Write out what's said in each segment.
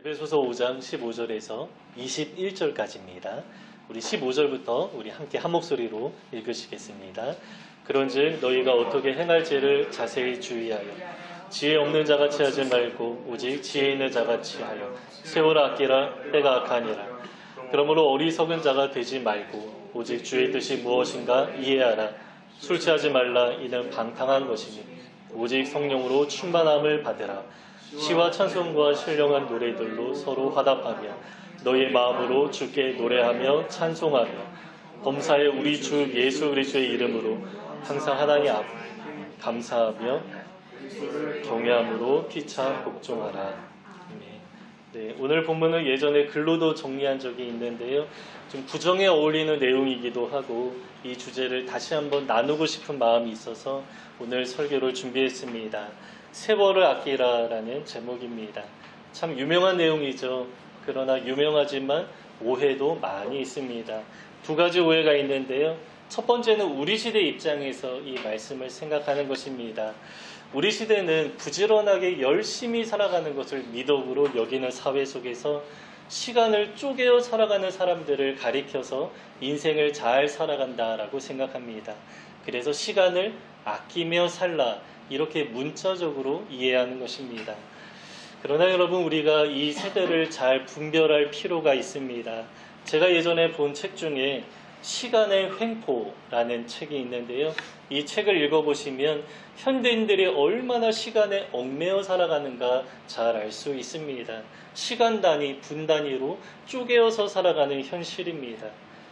에베소서 5장 15절에서 21절까지입니다. 우리 15절부터 우리 함께 한 목소리로 읽으시겠습니다. 그런즉 너희가 어떻게 행할지를 자세히 주의하여 지혜 없는 자같이 하지 말고 오직 지혜 있는 자같이 하여 세월아 아끼라 때가 악하니라. 그러므로 어리석은 자가 되지 말고 오직 주의 뜻이 무엇인가 이해하라. 술 취하지 말라. 이는 방탕한 것이니 오직 성령으로 충만함을 받으라. 시와 찬송과 신령한 노래들로 서로 화답하며 너희의 마음으로 주께 노래하며 찬송하며 범사에 우리 주 예수 그리스도의 이름으로 항상 하나님 앞 감사하며 경외함으로 피차 복종하라. 네, 오늘 본문은 예전에 글로도 정리한 적이 있는데요. 좀 부정에 어울리는 내용이기도 하고 이 주제를 다시 한번 나누고 싶은 마음이 있어서 오늘 설교를 준비했습니다. 세월을 아끼라라는 제목입니다. 참 유명한 내용이죠. 그러나 유명하지만 오해도 많이 있습니다. 두 가지 오해가 있는데요. 첫 번째는 우리 시대 입장에서 이 말씀을 생각하는 것입니다. 우리 시대는 부지런하게 열심히 살아가는 것을 미덕으로 여기는 사회 속에서 시간을 쪼개어 살아가는 사람들을 가리켜서 인생을 잘 살아간다라고 생각합니다. 그래서 시간을 아끼며 살라 이렇게 문자적으로 이해하는 것입니다. 그러나 여러분, 우리가 이 세대를 잘 분별할 필요가 있습니다. 제가 예전에 본 책 중에 시간의 횡포라는 책이 있는데요. 이 책을 읽어보시면 현대인들이 얼마나 시간에 얽매여 살아가는가 잘 알 수 있습니다. 시간 단위, 분 단위로 쪼개어서 살아가는 현실입니다.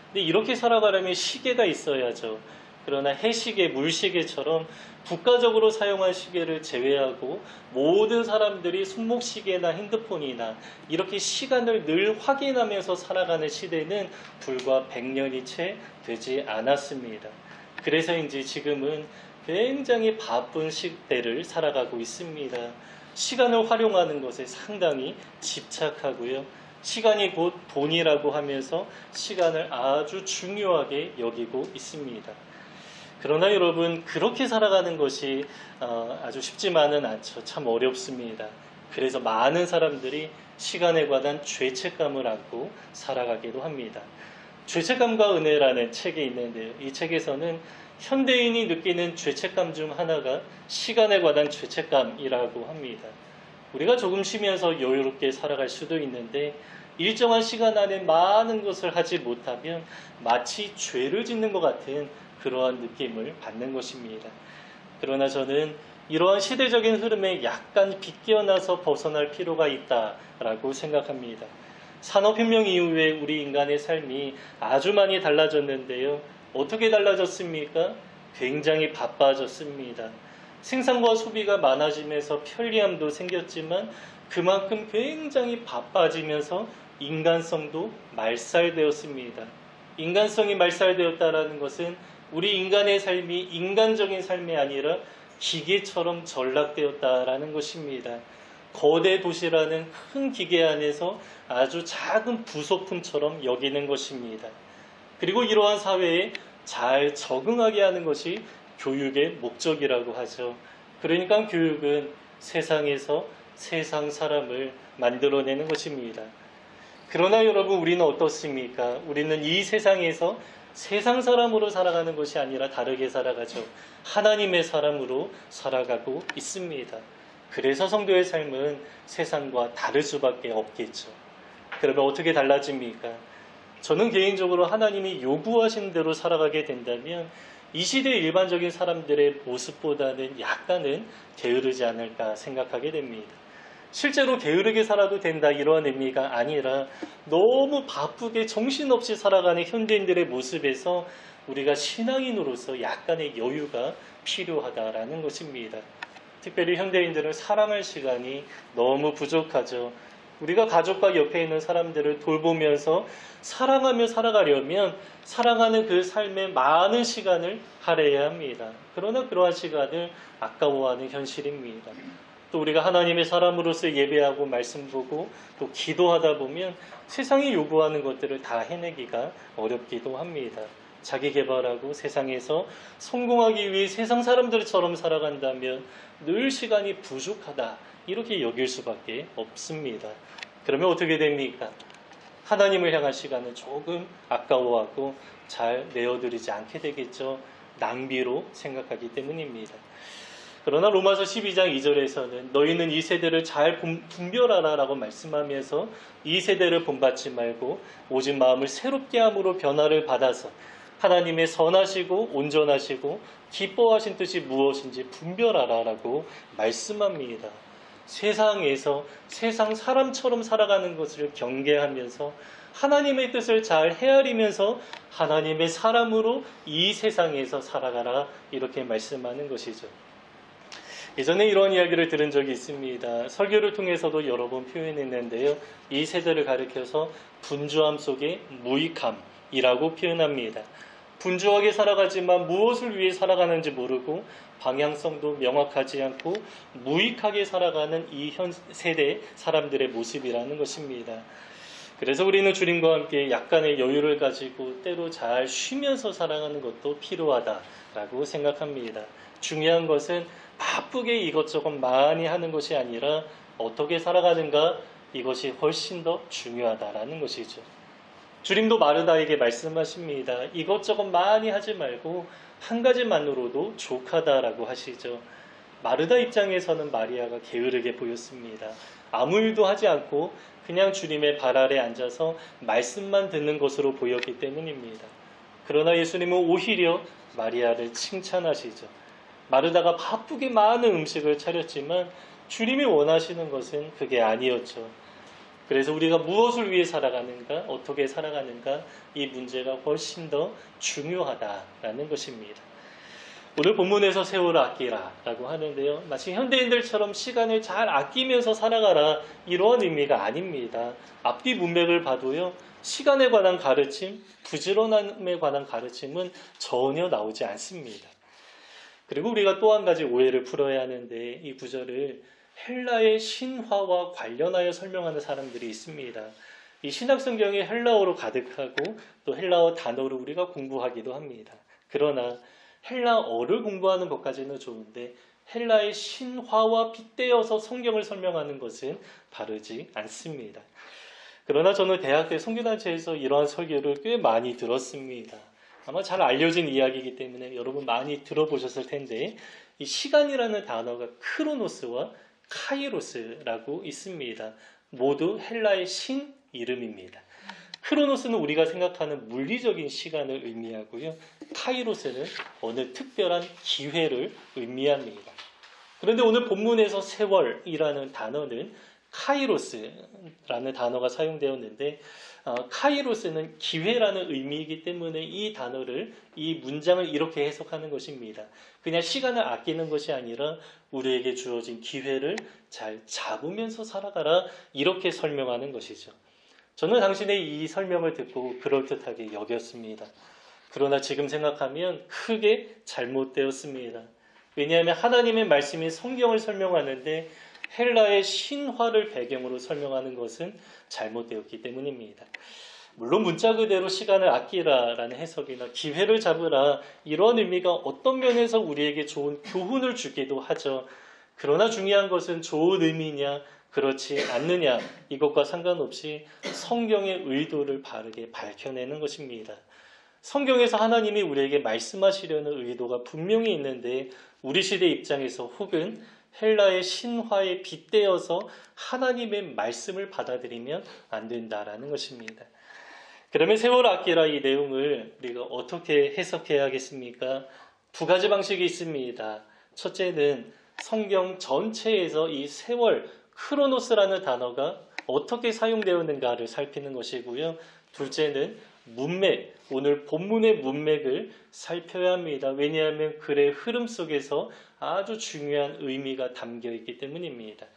근데 이렇게 살아가려면 시계가 있어야죠. 그러나 해시계, 물시계처럼 국가적으로 사용한 시계를 제외하고 모든 사람들이 손목시계나 핸드폰이나 이렇게 시간을 늘 확인하면서 살아가는 시대는 불과 100년이 채 되지 않았습니다. 그래서인지 지금은 굉장히 바쁜 시대를 살아가고 있습니다. 시간을 활용하는 것에 상당히 집착하고요. 시간이 곧 돈이라고 하면서 시간을 아주 중요하게 여기고 있습니다. 그러나 여러분, 그렇게 살아가는 것이 아주 쉽지만은 않죠. 참 어렵습니다. 그래서 많은 사람들이 시간에 관한 죄책감을 안고 살아가기도 합니다. 죄책감과 은혜라는 책이 있는데요. 이 책에서는 현대인이 느끼는 죄책감 중 하나가 시간에 관한 죄책감이라고 합니다. 우리가 조금 쉬면서 여유롭게 살아갈 수도 있는데 일정한 시간 안에 많은 것을 하지 못하면 마치 죄를 짓는 것 같은 그러한 느낌을 받는 것입니다. 그러나 저는 이러한 시대적인 흐름에 약간 비껴나서 벗어날 필요가 있다라고 생각합니다. 산업혁명 이후에 우리 인간의 삶이 아주 많이 달라졌는데요. 어떻게 달라졌습니까? 굉장히 바빠졌습니다. 생산과 소비가 많아지면서 편리함도 생겼지만 그만큼 굉장히 바빠지면서 인간성도 말살되었습니다. 인간성이 말살되었다는 것은 우리 인간의 삶이 인간적인 삶이 아니라 기계처럼 전락되었다라는 것입니다. 거대 도시라는 큰 기계 안에서 아주 작은 부속품처럼 여기는 것입니다. 그리고 이러한 사회에 잘 적응하게 하는 것이 교육의 목적이라고 하죠. 그러니까 교육은 세상에서 세상 사람을 만들어내는 것입니다. 그러나 여러분, 우리는 어떻습니까? 우리는 이 세상에서 세상 사람으로 살아가는 것이 아니라 다르게 살아가죠. 하나님의 사람으로 살아가고 있습니다. 그래서 성도의 삶은 세상과 다를 수밖에 없겠죠. 그러면 어떻게 달라집니까? 저는 개인적으로 하나님이 요구하신 대로 살아가게 된다면 이 시대의 일반적인 사람들의 모습보다는 약간은 게으르지 않을까 생각하게 됩니다. 실제로 게으르게 살아도 된다 이러한 의미가 아니라 너무 바쁘게 정신없이 살아가는 현대인들의 모습에서 우리가 신앙인으로서 약간의 여유가 필요하다라는 것입니다. 특별히 현대인들은 사랑할 시간이 너무 부족하죠. 우리가 가족과 옆에 있는 사람들을 돌보면서 사랑하며 살아가려면 사랑하는 그 삶에 많은 시간을 할애해야 합니다. 그러나 그러한 시간을 아까워하는 현실입니다. 또 우리가 하나님의 사람으로서 예배하고 말씀 보고 또 기도하다 보면 세상이 요구하는 것들을 다 해내기가 어렵기도 합니다. 자기 개발하고 세상에서 성공하기 위해 세상 사람들처럼 살아간다면 늘 시간이 부족하다 이렇게 여길 수밖에 없습니다. 그러면 어떻게 됩니까? 하나님을 향한 시간은 조금 아까워하고 잘 내어드리지 않게 되겠죠. 낭비로 생각하기 때문입니다. 그러나 로마서 12장 2절에서는 너희는 이 세대를 잘 분별하라 라고 말씀하면서 이 세대를 본받지 말고 오직 마음을 새롭게 함으로 변화를 받아서 하나님의 선하시고 온전하시고 기뻐하신 뜻이 무엇인지 분별하라 라고 말씀합니다. 세상에서 세상 사람처럼 살아가는 것을 경계하면서 하나님의 뜻을 잘 헤아리면서 하나님의 사람으로 이 세상에서 살아가라 이렇게 말씀하는 것이죠. 예전에 이런 이야기를 들은 적이 있습니다. 설교를 통해서도 여러 번 표현했는데요. 이 세대를 가리켜서 분주함 속에 무익함이라고 표현합니다. 분주하게 살아가지만 무엇을 위해 살아가는지 모르고 방향성도 명확하지 않고 무익하게 살아가는 이 현 세대 사람들의 모습이라는 것입니다. 그래서 우리는 주님과 함께 약간의 여유를 가지고 때로 잘 쉬면서 살아가는 것도 필요하다라고 생각합니다. 중요한 것은 바쁘게 이것저것 많이 하는 것이 아니라 어떻게 살아가는가 이것이 훨씬 더 중요하다라는 것이죠. 주님도 마르다에게 말씀하십니다. 이것저것 많이 하지 말고 한 가지만으로도 족하다라고 하시죠. 마르다 입장에서는 마리아가 게으르게 보였습니다. 아무 일도 하지 않고 그냥 주님의 발 아래 앉아서 말씀만 듣는 것으로 보였기 때문입니다. 그러나 예수님은 오히려 마리아를 칭찬하시죠. 마르다가 바쁘게 많은 음식을 차렸지만 주님이 원하시는 것은 그게 아니었죠. 그래서 우리가 무엇을 위해 살아가는가, 어떻게 살아가는가 이 문제가 훨씬 더 중요하다라는 것입니다. 오늘 본문에서 세월을 아끼라 라고 하는데요. 마치 현대인들처럼 시간을 잘 아끼면서 살아가라 이러한 의미가 아닙니다. 앞뒤 문맥을 봐도요. 시간에 관한 가르침, 부지런함에 관한 가르침은 전혀 나오지 않습니다. 그리고 우리가 또 한 가지 오해를 풀어야 하는데 이 구절을 헬라의 신화와 관련하여 설명하는 사람들이 있습니다. 이 신약성경이 헬라어로 가득하고 또 헬라어 단어로 우리가 공부하기도 합니다. 그러나 헬라어를 공부하는 것까지는 좋은데 헬라의 신화와 빗대어서 성경을 설명하는 것은 바르지 않습니다. 그러나 저는 대학 때 선교단체에서 이러한 설교를 꽤 많이 들었습니다. 아마 잘 알려진 이야기이기 때문에 여러분 많이 들어보셨을 텐데 이 시간이라는 단어가 크로노스와 카이로스라고 있습니다. 모두 헬라의 신 이름입니다. 크로노스는 우리가 생각하는 물리적인 시간을 의미하고요. 카이로스는 어느 특별한 기회를 의미합니다. 그런데 오늘 본문에서 세월이라는 단어는 카이로스라는 단어가 사용되었는데 카이로스는 기회라는 의미이기 때문에 이 단어를 이 문장을 이렇게 해석하는 것입니다. 그냥 시간을 아끼는 것이 아니라 우리에게 주어진 기회를 잘 잡으면서 살아가라 이렇게 설명하는 것이죠. 저는 당신의 이 설명을 듣고 그럴듯하게 여겼습니다. 그러나 지금 생각하면 크게 잘못되었습니다. 왜냐하면 하나님의 말씀이 성경을 설명하는데 헬라의 신화를 배경으로 설명하는 것은 잘못되었기 때문입니다. 물론 문자 그대로 시간을 아끼라라는 해석이나 기회를 잡으라 이런 의미가 어떤 면에서 우리에게 좋은 교훈을 주기도 하죠. 그러나 중요한 것은 좋은 의미냐 그렇지 않느냐 이것과 상관없이 성경의 의도를 바르게 밝혀내는 것입니다. 성경에서 하나님이 우리에게 말씀하시려는 의도가 분명히 있는데 우리 시대 입장에서 혹은 헬라의 신화에 빗대어서 하나님의 말씀을 받아들이면 안 된다라는 것입니다. 그러면 세월 아끼라 이 내용을 우리가 어떻게 해석해야겠습니까? 두 가지 방식이 있습니다. 첫째는 성경 전체에서 이 세월, 크로노스라는 단어가 어떻게 사용되었는가를 살피는 것이고요. 둘째는 문맥, 오늘 본문의 문맥을 살펴야 합니다. 왜냐하면 글의 흐름 속에서 아주 중요한 의미가 담겨 있기 때문입니다.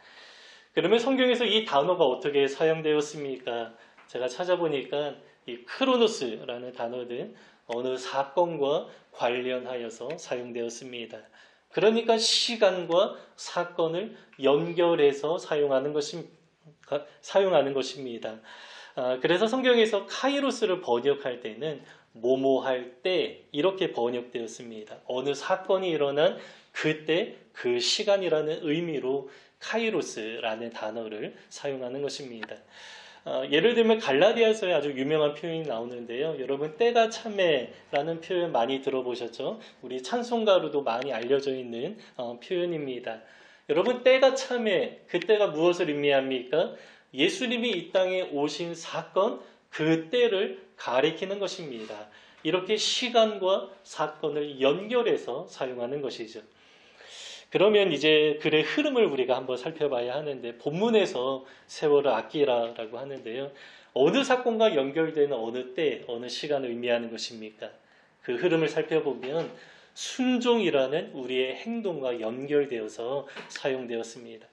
그러면 성경에서 이 단어가 어떻게 사용되었습니까? 제가 찾아보니까 이 크로노스라는 단어는 어느 사건과 관련하여서 사용되었습니다. 그러니까 시간과 사건을 연결해서 사용하는 것입니다. 그래서 성경에서 카이로스를 번역할 때는 뭐뭐할 때 이렇게 번역되었습니다. 어느 사건이 일어난 그때 그 시간이라는 의미로 카이로스라는 단어를 사용하는 것입니다. 예를 들면 갈라디아서에 아주 유명한 표현이 나오는데요. 여러분 때가 참에라는 표현 많이 들어보셨죠? 우리 찬송가로도 많이 알려져 있는 표현입니다. 여러분 때가 참에, 그때가 무엇을 의미합니까? 예수님이 이 땅에 오신 사건, 그 때를 가리키는 것입니다. 이렇게 시간과 사건을 연결해서 사용하는 것이죠. 그러면 이제 글의 흐름을 우리가 한번 살펴봐야 하는데, 본문에서 세월을 아끼라라고 하는데요. 어느 사건과 연결되는 어느 때, 어느 시간을 의미하는 것입니까? 그 흐름을 살펴보면 순종이라는 우리의 행동과 연결되어서 사용되었습니다.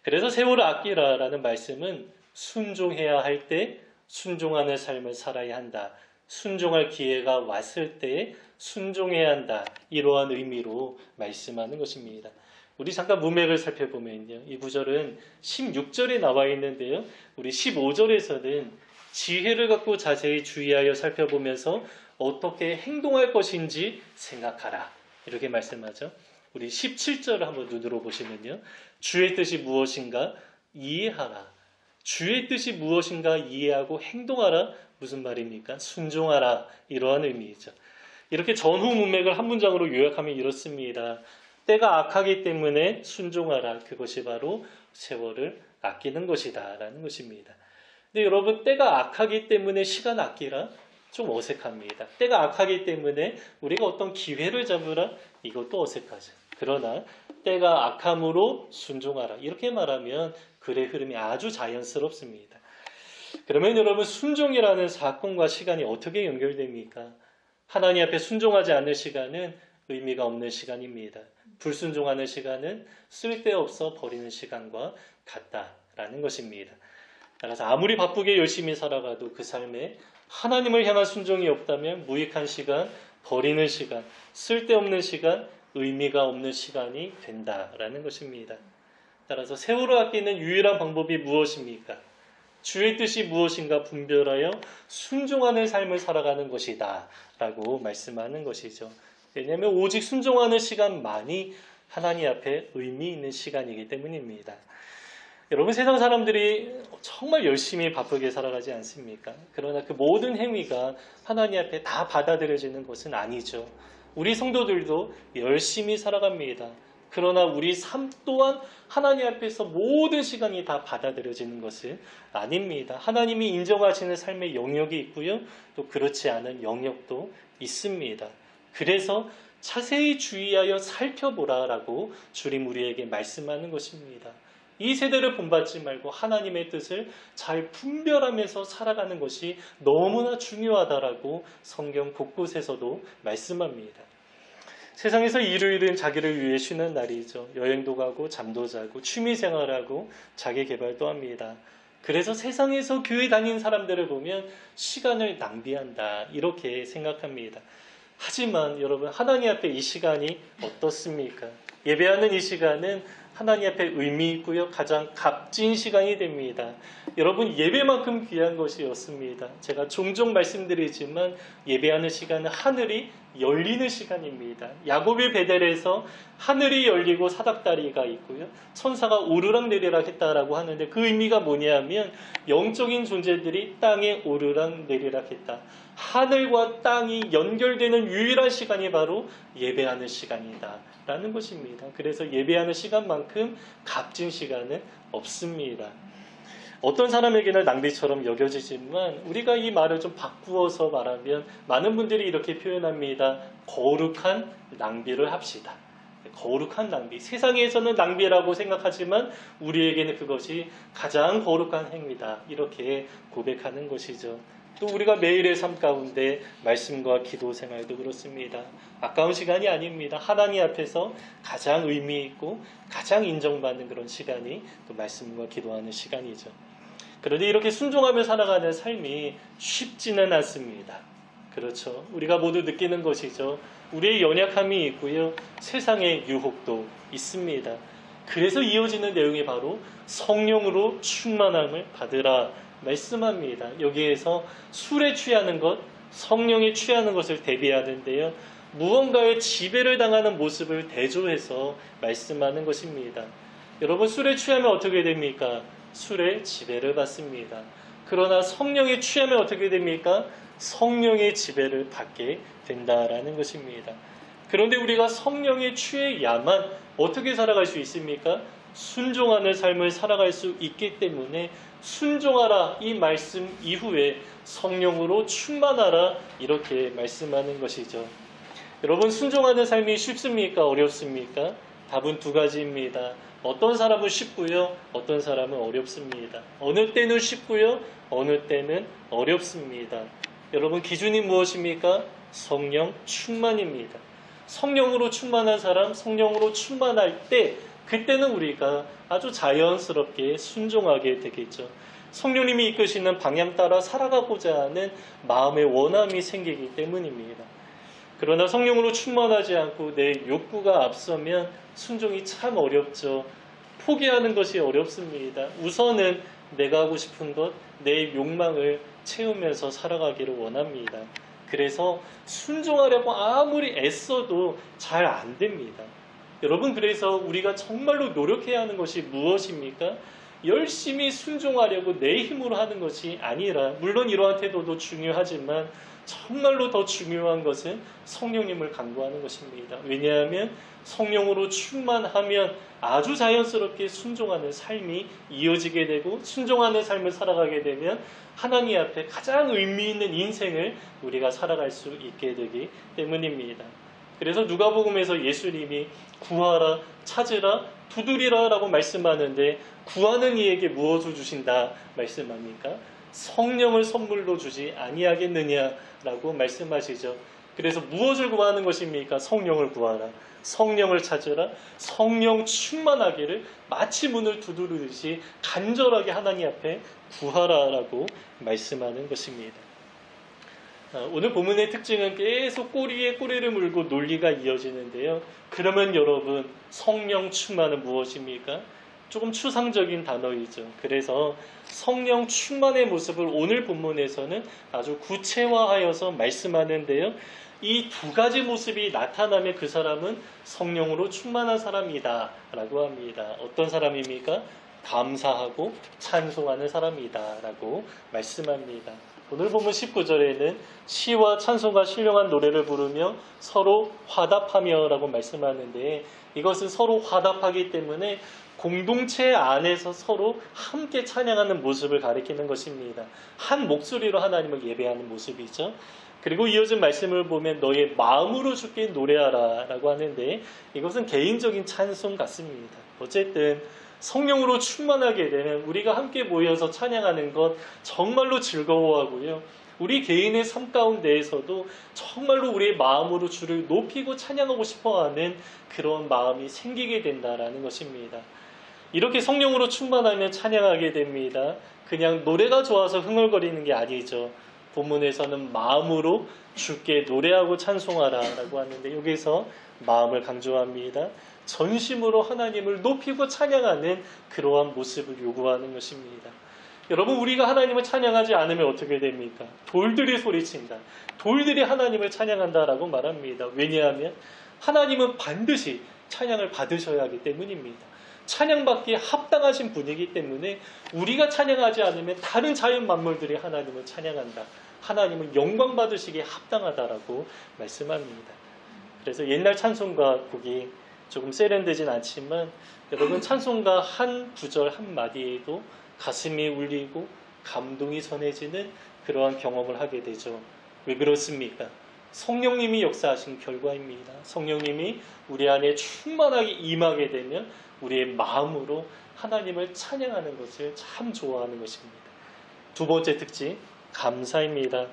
그래서 세월을 아끼라라는 말씀은 순종해야 할 때 순종하는 삶을 살아야 한다. 순종할 기회가 왔을 때 순종해야 한다. 이러한 의미로 말씀하는 것입니다. 우리 잠깐 문맥을 살펴보면요. 이 구절은 16절에 나와 있는데요. 우리 15절에서는 지혜를 갖고 자세히 주의하여 살펴보면서 어떻게 행동할 것인지 생각하라. 이렇게 말씀하죠. 우리 17절을 한번 눈으로 보시면요. 주의 뜻이 무엇인가 이해하라. 주의 뜻이 무엇인가 이해하고 행동하라. 무슨 말입니까? 순종하라. 이러한 의미이죠. 이렇게 전후 문맥을 한 문장으로 요약하면 이렇습니다. 때가 악하기 때문에 순종하라. 그것이 바로 세월을 아끼는 것이다 라는 것입니다. 근데 여러분 때가 악하기 때문에 시간 아끼라? 좀 어색합니다. 때가 악하기 때문에 우리가 어떤 기회를 잡으라? 이것도 어색하죠. 그러나 때가 악함으로 순종하라. 이렇게 말하면 글의 흐름이 아주 자연스럽습니다. 그러면 여러분 순종이라는 사건과 시간이 어떻게 연결됩니까? 하나님 앞에 순종하지 않는 시간은 의미가 없는 시간입니다. 불순종하는 시간은 쓸데없어 버리는 시간과 같다라는 것입니다. 따라서 아무리 바쁘게 열심히 살아가도 그 삶에 하나님을 향한 순종이 없다면 무익한 시간, 버리는 시간, 쓸데없는 시간, 의미가 없는 시간이 된다라는 것입니다. 따라서 세월을 아끼는 유일한 방법이 무엇입니까? 주의 뜻이 무엇인가 분별하여 순종하는 삶을 살아가는 것이다 라고 말씀하는 것이죠. 왜냐하면 오직 순종하는 시간만이 하나님 앞에 의미 있는 시간이기 때문입니다. 여러분 세상 사람들이 정말 열심히 바쁘게 살아가지 않습니까? 그러나 그 모든 행위가 하나님 앞에 다 받아들여지는 것은 아니죠. 우리 성도들도 열심히 살아갑니다. 그러나 우리 삶 또한 하나님 앞에서 모든 시간이 다 받아들여지는 것은 아닙니다. 하나님이 인정하시는 삶의 영역이 있고요. 또 그렇지 않은 영역도 있습니다. 그래서 자세히 주의하여 살펴보라라고 주님 우리에게 말씀하는 것입니다. 이 세대를 본받지 말고 하나님의 뜻을 잘 분별하면서 살아가는 것이 너무나 중요하다라고 성경 곳곳에서도 말씀합니다. 세상에서 일요일은 자기를 위해 쉬는 날이죠. 여행도 가고 잠도 자고 취미생활하고 자기 개발도 합니다. 그래서 세상에서 교회 다니는 사람들을 보면 시간을 낭비한다 이렇게 생각합니다. 하지만 여러분 하나님 앞에 이 시간이 어떻습니까? 예배하는 이 시간은 하나님 앞에 의미 있고요. 가장 값진 시간이 됩니다. 여러분 예배만큼 귀한 것이 없습니다. 제가 종종 말씀드리지만 예배하는 시간은 하늘이 열리는 시간입니다. 야곱의 베델에서 하늘이 열리고 사닥다리가 있고요. 천사가 오르락 내리락 했다라고 하는데 그 의미가 뭐냐면 영적인 존재들이 땅에 오르락 내리락 했다. 하늘과 땅이 연결되는 유일한 시간이 바로 예배하는 시간이다 라는 것입니다. 그래서 예배하는 시간만큼 값진 시간은 없습니다. 어떤 사람에게는 낭비처럼 여겨지지만 우리가 이 말을 좀 바꾸어서 말하면 많은 분들이 이렇게 표현합니다. 거룩한 낭비를 합시다. 거룩한 낭비. 세상에서는 낭비라고 생각하지만 우리에게는 그것이 가장 거룩한 행위다. 이렇게 고백하는 것이죠. 또 우리가 매일의 삶 가운데 말씀과 기도 생활도 그렇습니다. 아까운 시간이 아닙니다. 하나님 앞에서 가장 의미 있고 가장 인정받는 그런 시간이 또 말씀과 기도하는 시간이죠. 그런데 이렇게 순종하며 살아가는 삶이 쉽지는 않습니다. 그렇죠. 우리가 모두 느끼는 것이죠. 우리의 연약함이 있고요. 세상의 유혹도 있습니다. 그래서 이어지는 내용이 바로 성령으로 충만함을 받으라 말씀합니다. 여기에서 술에 취하는 것, 성령에 취하는 것을 대비하는데요. 무언가에 지배를 당하는 모습을 대조해서 말씀하는 것입니다. 여러분 술에 취하면 어떻게 됩니까? 술에 지배를 받습니다. 그러나 성령에 취하면 어떻게 됩니까? 성령의 지배를 받게 된다라는 것입니다. 그런데 우리가 성령에 취해야만 어떻게 살아갈 수 있습니까? 순종하는 삶을 살아갈 수 있기 때문에 순종하라 이 말씀 이후에 성령으로 충만하라 이렇게 말씀하는 것이죠. 여러분 순종하는 삶이 쉽습니까? 어렵습니까? 답은 두 가지입니다. 어떤 사람은 쉽고요. 어떤 사람은 어렵습니다. 어느 때는 쉽고요. 어느 때는 어렵습니다. 여러분 기준이 무엇입니까? 성령 충만입니다. 성령으로 충만한 사람, 성령으로 충만할 때 그때는 우리가 아주 자연스럽게 순종하게 되겠죠. 성령님이 이끄시는 방향 따라 살아가고자 하는 마음의 원함이 생기기 때문입니다. 그러나 성령으로 충만하지 않고 내 욕구가 앞서면 순종이 참 어렵죠. 포기하는 것이 어렵습니다. 우선은 내가 하고 싶은 것, 내 욕망을 채우면서 살아가기를 원합니다. 그래서 순종하려고 아무리 애써도 잘 안 됩니다. 여러분 그래서 우리가 정말로 노력해야 하는 것이 무엇입니까? 열심히 순종하려고 내 힘으로 하는 것이 아니라 물론 이러한 태도도 중요하지만 정말로 더 중요한 것은 성령님을 간구하는 것입니다. 왜냐하면 성령으로 충만하면 아주 자연스럽게 순종하는 삶이 이어지게 되고 순종하는 삶을 살아가게 되면 하나님 앞에 가장 의미 있는 인생을 우리가 살아갈 수 있게 되기 때문입니다. 그래서 누가복음에서 예수님이 구하라, 찾으라, 두드리라 라고 말씀하는데 구하는 이에게 무엇을 주신다 말씀합니까? 성령을 선물로 주지 아니하겠느냐라고 말씀하시죠. 그래서 무엇을 구하는 것입니까? 성령을 구하라. 성령을 찾으라. 성령 충만하기를 마치 문을 두드리듯이 간절하게 하나님 앞에 구하라라고 말씀하는 것입니다. 오늘 본문의 특징은 계속 꼬리에 꼬리를 물고 논리가 이어지는데요. 그러면 여러분 성령 충만은 무엇입니까? 조금 추상적인 단어이죠. 그래서 성령 충만의 모습을 오늘 본문에서는 아주 구체화하여서 말씀하는데요. 이 두 가지 모습이 나타나면 그 사람은 성령으로 충만한 사람이다 라고 합니다. 어떤 사람입니까? 감사하고 찬송하는 사람이다 라고 말씀합니다. 오늘 본문 19절에는 시와 찬송과 신령한 노래를 부르며 서로 화답하며 라고 말씀하는데 이것은 서로 화답하기 때문에 공동체 안에서 서로 함께 찬양하는 모습을 가리키는 것입니다. 한 목소리로 하나님을 예배하는 모습이죠. 그리고 이어진 말씀을 보면 너의 마음으로 주께 노래하라 라고 하는데 이것은 개인적인 찬송 같습니다. 어쨌든 성령으로 충만하게 되면 우리가 함께 모여서 찬양하는 것 정말로 즐거워하고요. 우리 개인의 삶 가운데에서도 정말로 우리의 마음으로 주를 높이고 찬양하고 싶어하는 그런 마음이 생기게 된다라는 것입니다. 이렇게 성령으로 충만하면 찬양하게 됩니다. 그냥 노래가 좋아서 흥얼거리는 게 아니죠. 본문에서는 마음으로 주께 노래하고 찬송하라 라고 하는데 여기서 마음을 강조합니다. 전심으로 하나님을 높이고 찬양하는 그러한 모습을 요구하는 것입니다. 여러분 우리가 하나님을 찬양하지 않으면 어떻게 됩니까? 돌들이 소리친다. 돌들이 하나님을 찬양한다라고 말합니다. 왜냐하면 하나님은 반드시 찬양을 받으셔야 하기 때문입니다. 찬양받기에 합당하신 분이기 때문에 우리가 찬양하지 않으면 다른 자연 만물들이 하나님을 찬양한다. 하나님은 영광 받으시기에 합당하다라고 말씀합니다. 그래서 옛날 찬송가 곡이 조금 세련되진 않지만 여러분 찬송가 한 구절 한 마디에도 가슴이 울리고 감동이 전해지는 그러한 경험을 하게 되죠. 왜 그렇습니까? 성령님이 역사하신 결과입니다. 성령님이 우리 안에 충만하게 임하게 되면 우리의 마음으로 하나님을 찬양하는 것을 참 좋아하는 것입니다. 두 번째 특징, 감사입니다.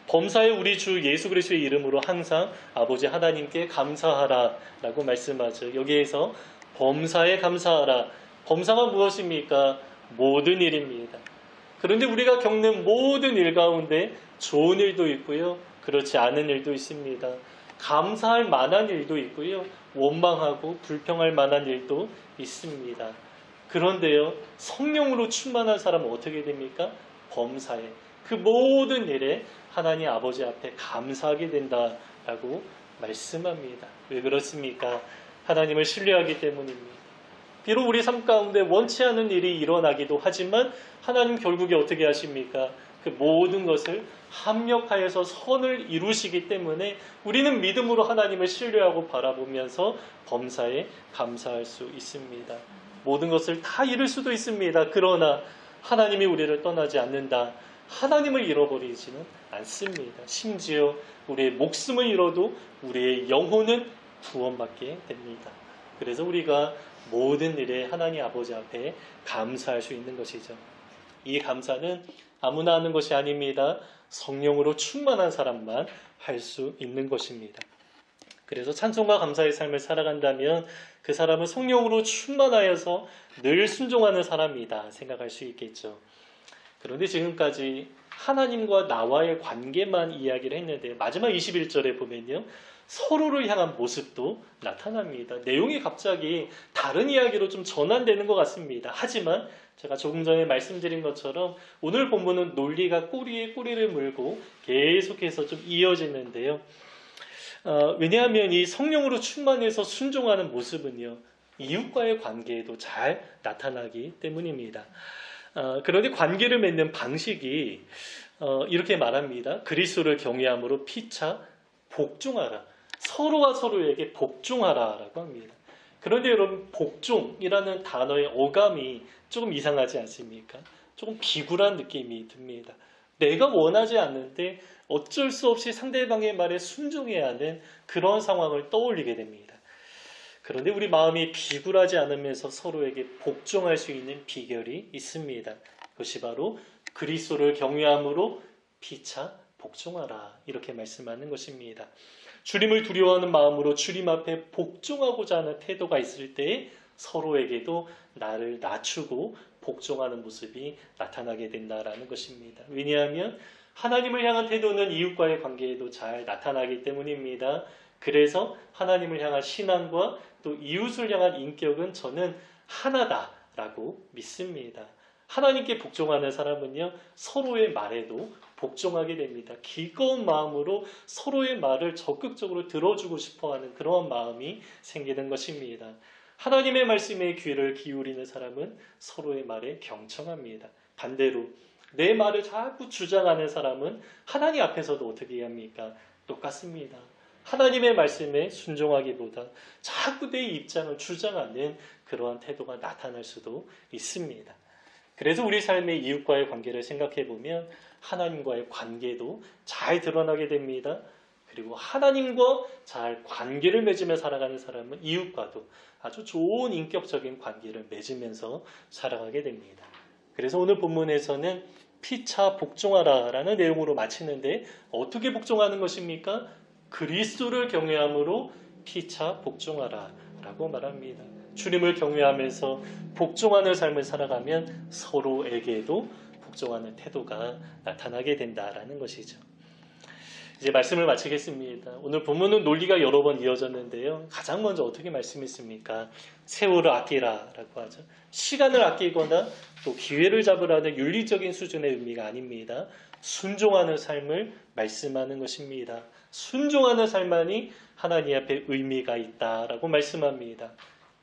범사에 우리 주 예수 그리스도의 이름으로 항상 아버지 하나님께 감사하라 라고 말씀하죠. 여기에서 범사에 감사하라. 범사가 무엇입니까? 모든 일입니다. 그런데 우리가 겪는 모든 일 가운데 좋은 일도 있고요. 그렇지 않은 일도 있습니다. 감사할 만한 일도 있고요. 원망하고 불평할 만한 일도 있습니다. 그런데요. 성령으로 충만한 사람은 어떻게 됩니까? 범사에 그 모든 일에 하나님 아버지 앞에 감사하게 된다라고 말씀합니다. 왜 그렇습니까? 하나님을 신뢰하기 때문입니다. 비록 우리 삶 가운데 원치 않은 일이 일어나기도 하지만 하나님 결국에 어떻게 하십니까? 그 모든 것을 합력하여서 선을 이루시기 때문에 우리는 믿음으로 하나님을 신뢰하고 바라보면서 범사에 감사할 수 있습니다. 모든 것을 다 잃을 수도 있습니다. 그러나 하나님이 우리를 떠나지 않는다. 하나님을 잃어버리지는 않습니다. 심지어 우리의 목숨을 잃어도 우리의 영혼은 구원받게 됩니다. 그래서 우리가 모든 일에 하나님 아버지 앞에 감사할 수 있는 것이죠. 이 감사는 아무나 하는 것이 아닙니다. 성령으로 충만한 사람만 할 수 있는 것입니다. 그래서 찬송과 감사의 삶을 살아간다면 그 사람은 성령으로 충만하여서 늘 순종하는 사람이다 생각할 수 있겠죠. 그런데 지금까지 하나님과 나와의 관계만 이야기를 했는데 마지막 21절에 보면요. 서로를 향한 모습도 나타납니다. 내용이 갑자기 다른 이야기로 좀 전환되는 것 같습니다. 하지만 제가 조금 전에 말씀드린 것처럼 오늘 본문은 논리가 꼬리에 꼬리를 물고 계속해서 좀 이어지는데요. 왜냐하면 이 성령으로 충만해서 순종하는 모습은요. 이웃과의 관계에도 잘 나타나기 때문입니다. 그런데 관계를 맺는 방식이 이렇게 말합니다. 그리스도를 경외함으로 피차 복종하라. 서로가 서로에게 복종하라라고 합니다. 그런데 여러분 복종이라는 단어의 어감이 조금 이상하지 않습니까? 조금 비굴한 느낌이 듭니다. 내가 원하지 않는데 어쩔 수 없이 상대방의 말에 순종해야 하는 그런 상황을 떠올리게 됩니다. 그런데 우리 마음이 비굴하지 않으면서 서로에게 복종할 수 있는 비결이 있습니다. 그것이 바로 그리스도를 경외함으로 피차 복종하라 이렇게 말씀하는 것입니다. 주님을 두려워하는 마음으로 주님 앞에 복종하고자 하는 태도가 있을 때 서로에게도 나를 낮추고 복종하는 모습이 나타나게 된다라는 것입니다. 왜냐하면 하나님을 향한 태도는 이웃과의 관계에도 잘 나타나기 때문입니다. 그래서 하나님을 향한 신앙과 또 이웃을 향한 인격은 저는 하나다라고 믿습니다. 하나님께 복종하는 사람은요, 서로의 말에도 복종하게 됩니다. 기꺼운 마음으로 서로의 말을 적극적으로 들어주고 싶어하는 그런 마음이 생기는 것입니다. 하나님의 말씀에 귀를 기울이는 사람은 서로의 말에 경청합니다. 반대로 내 말을 자꾸 주장하는 사람은 하나님 앞에서도 어떻게 합니까? 똑같습니다. 하나님의 말씀에 순종하기보다 자꾸 내 입장을 주장하는 그러한 태도가 나타날 수도 있습니다. 그래서 우리 삶의 이웃과의 관계를 생각해 보면 하나님과의 관계도 잘 드러나게 됩니다. 그리고 하나님과 잘 관계를 맺으며 살아가는 사람은 이웃과도 아주 좋은 인격적인 관계를 맺으면서 살아가게 됩니다. 그래서 오늘 본문에서는 피차 복종하라 라는 내용으로 마치는데 어떻게 복종하는 것입니까? 그리스도를 경외함으로 피차 복종하라 라고 말합니다. 주님을 경외하면서 복종하는 삶을 살아가면 서로에게도 복종하는 태도가 나타나게 된다라는 것이죠. 이제 말씀을 마치겠습니다. 오늘 본문은 논리가 여러 번 이어졌는데요. 가장 먼저 어떻게 말씀했습니까? 세월을 아끼라라고 하죠. 시간을 아끼거나 또 기회를 잡으라는 윤리적인 수준의 의미가 아닙니다. 순종하는 삶을 말씀하는 것입니다. 순종하는 삶만이 하나님 앞에 의미가 있다라고 말씀합니다.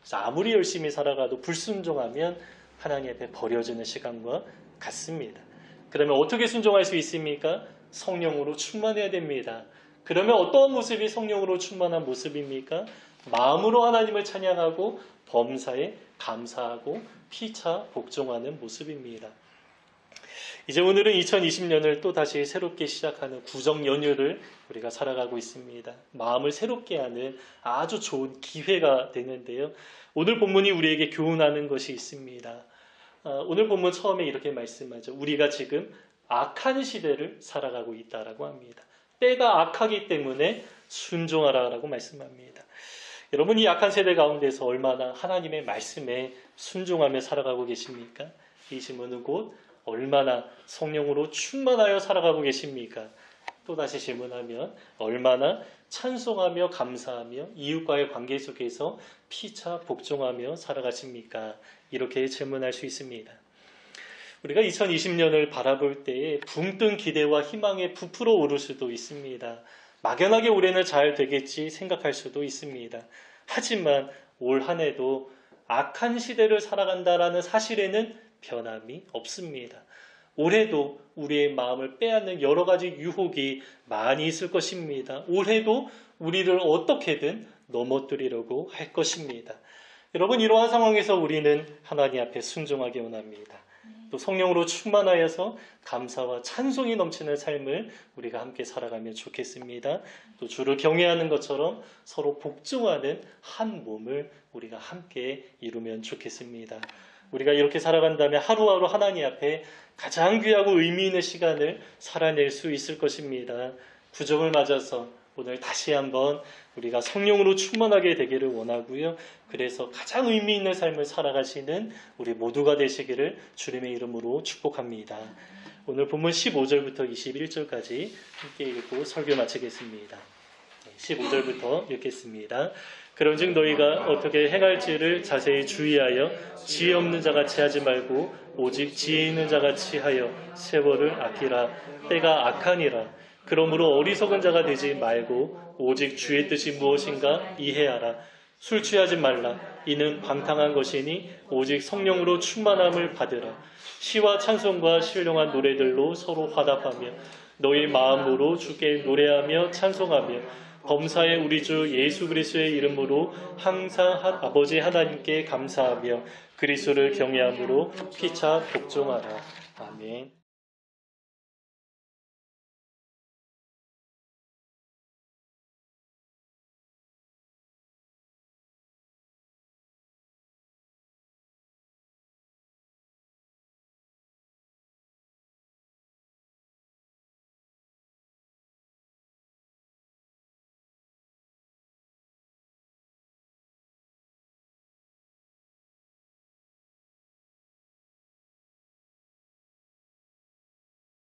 그래서 아무리 열심히 살아가도 불순종하면 하나님 앞에 버려지는 시간과 같습니다. 그러면 어떻게 순종할 수 있습니까? 성령으로 충만해야 됩니다. 그러면 어떤 모습이 성령으로 충만한 모습입니까? 마음으로 하나님을 찬양하고 범사에 감사하고 피차 복종하는 모습입니다. 이제 오늘은 2020년을 또 다시 새롭게 시작하는 구정 연휴를 우리가 살아가고 있습니다. 마음을 새롭게 하는 아주 좋은 기회가 되는데요. 오늘 본문이 우리에게 교훈하는 것이 있습니다. 오늘 본문 처음에 이렇게 말씀하죠. 우리가 지금 악한 시대를 살아가고 있다라고 합니다. 때가 악하기 때문에 순종하라라고 말씀합니다. 여러분 이 악한 세대 가운데서 얼마나 하나님의 말씀에 순종하며 살아가고 계십니까? 이 질문은 곧 얼마나 성령으로 충만하여 살아가고 계십니까? 또다시 질문하면 얼마나 찬송하며 감사하며 이웃과의 관계 속에서 피차 복종하며 살아가십니까? 이렇게 질문할 수 있습니다. 우리가 2020년을 바라볼 때에 붕뜬 기대와 희망에 부풀어 오를 수도 있습니다. 막연하게 올해는 잘 되겠지 생각할 수도 있습니다. 하지만 올 한 해도 악한 시대를 살아간다라는 사실에는 변함이 없습니다. 올해도 우리의 마음을 빼앗는 여러 가지 유혹이 많이 있을 것입니다. 올해도 우리를 어떻게든 넘어뜨리려고 할 것입니다. 여러분, 이러한 상황에서 우리는 하나님 앞에 순종하기 원합니다. 또 성령으로 충만하여서 감사와 찬송이 넘치는 삶을 우리가 함께 살아가면 좋겠습니다. 또 주를 경외하는 것처럼 서로 복종하는 한 몸을 우리가 함께 이루면 좋겠습니다. 우리가 이렇게 살아간다면 하루하루 하나님 앞에 가장 귀하고 의미 있는 시간을 살아낼 수 있을 것입니다. 구정을 맞아서 오늘 다시 한번 우리가 성령으로 충만하게 되기를 원하고요. 그래서 가장 의미 있는 삶을 살아가시는 우리 모두가 되시기를 주님의 이름으로 축복합니다. 오늘 본문 15절부터 21절까지 함께 읽고 설교 마치겠습니다. 15절부터 읽겠습니다. 그런즉 너희가 어떻게 행할지를 자세히 주의하여 지혜 없는 자같이 하지 말고 오직 지혜 있는 자같이 하여 세월을 아끼라. 때가 악하니라. 그러므로 어리석은 자가 되지 말고 오직 주의 뜻이 무엇인가 이해하라. 술 취하지 말라. 이는 방탕한 것이니 오직 성령으로 충만함을 받으라. 시와 찬송과 신령한 노래들로 서로 화답하며 너희 마음으로 주께 노래하며 찬송하며 범사의 우리 주 예수 그리스도의 이름으로 항상 아버지 하나님께 감사하며 그리스도를 경외함으로 피차 복종하라. 아멘.